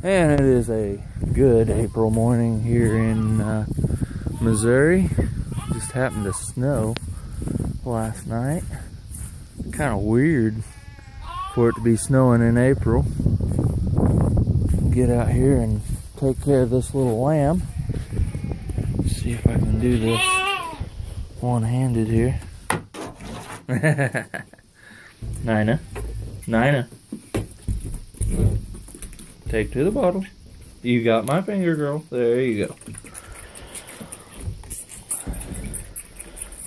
And it is a good April morning here in Missouri. Just happened to snow last night. Kind of weird for it to be snowing in April. Get out here and take care of this little lamb. See if I can do this one-handed here. Nina. Take to the bottle. You got my finger, girl. There you go.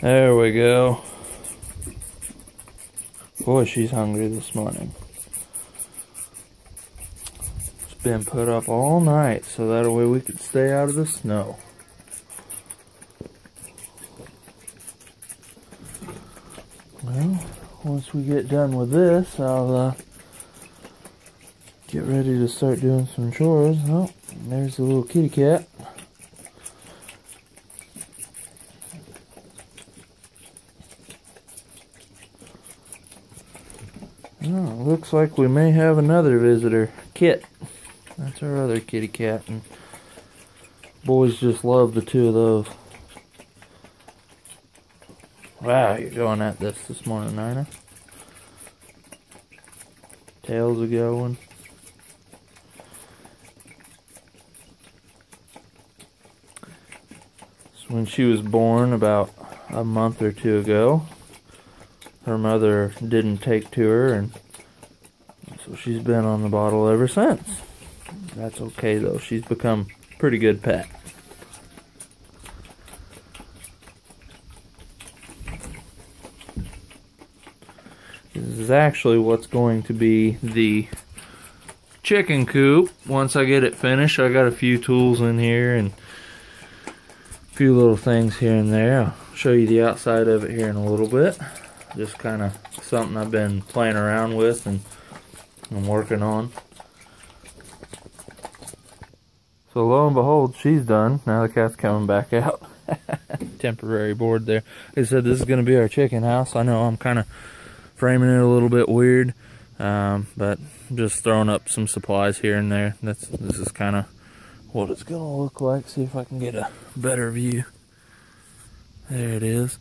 There we go. Boy, she's hungry this morning. It's been put up all night so that way we could stay out of the snow. Well, once we get done with this, I'll get ready to start doing some chores. Oh, there's the little kitty cat. Oh, looks like we may have another visitor. Kit. That's our other kitty cat. And boys just love the two of those. Wow, you're going at this morning, Nina. Tails are going. So when she was born about a month or two ago, her mother didn't take to her, and so she's been on the bottle ever since. That's okay though, she's become a pretty good pet. This is actually what's going to be the chicken coop. Once I get it finished, I got a few tools in here and a few little things here and there. I'll show you the outside of it here in a little bit. Just kind of something I've been playing around with and I'm working on. So lo and behold, she's done. Now the cat's coming back out. Temporary board there. Like I said, this is going to be our chicken house. I know I'm kind of framing it a little bit weird, but just throwing up some supplies here and there. This is kind of what it's going to look like. See if I can get a better view. There it is.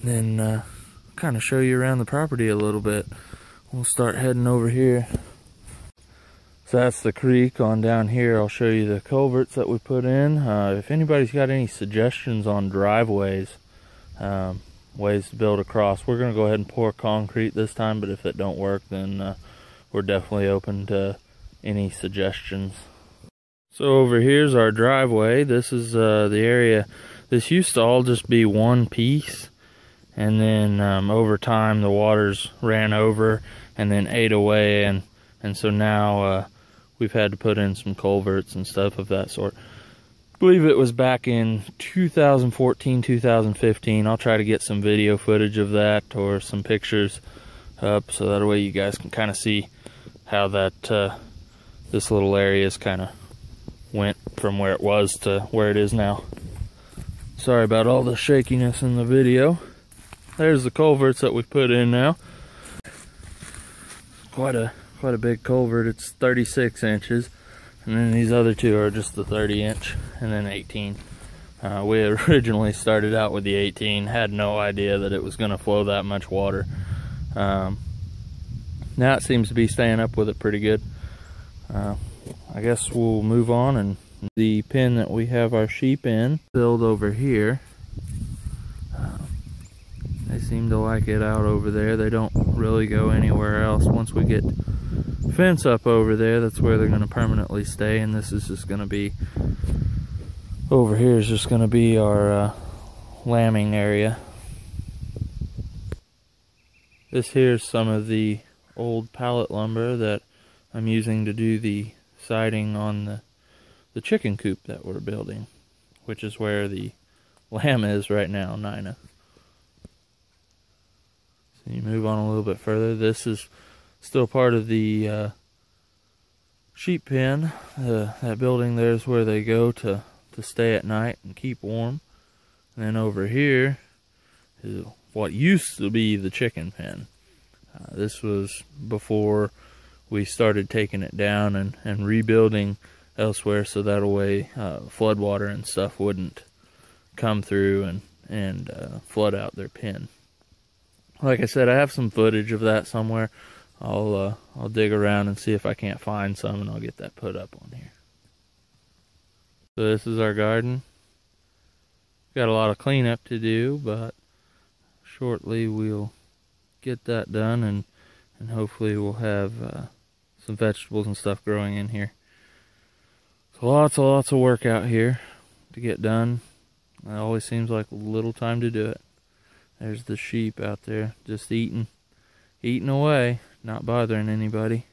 And then kind of show you around the property a little bit. We'll start heading over here. So that's the creek on down here. I'll show you the culverts that we put in. If anybody's got any suggestions on driveways, ways to build across, we're going to go ahead and pour concrete this time, but if it don't work, then we're definitely open to any suggestions. So over here's our driveway. This is the area. This used to all just be one piece, and then over time the waters ran over and then ate away, and so now we've had to put in some culverts and stuff of that sort. I believe it was back in 2014, 2015. I'll try to get some video footage of that or some pictures up so that way you guys can kind of see how that this little area is kind of went from where it was to where it is now. Sorry about all the shakiness in the video. There's the culverts that we've put in now. Quite a big culvert. It's 36 inches. And then these other two are just the 30-inch and then 18. We originally started out with the 18. Had no idea that it was going to flow that much water. Now it seems to be staying up with it pretty good. I guess we'll move on, and the pen that we have our sheep in filled over here. They seem to like it out over there. They don't really go anywhere else. Once we get fence up over there, that's where they're going to permanently stay, and this is just going to be, over here is just going to be our lambing area. This here's some of the old pallet lumber that I'm using to do the siding on the chicken coop that we're building, which is where the lamb is right now, Nina. So you move on a little bit further. This is still part of the sheep pen. That building there is where they go to stay at night and keep warm. And then over here is what used to be the chicken pen. This was before we started taking it down and rebuilding elsewhere, so that way floodwater and stuff wouldn't come through and flood out their pen. Like I said, I have some footage of that somewhere. I'll dig around and see if I can't find some, and I'll get that put up on here. So this is our garden. Got a lot of cleanup to do, but shortly we'll get that done, and hopefully we'll have some vegetables and stuff growing in here. So lots of work out here to get done. It always seems like little time to do it. There's the sheep out there just eating away, not bothering anybody.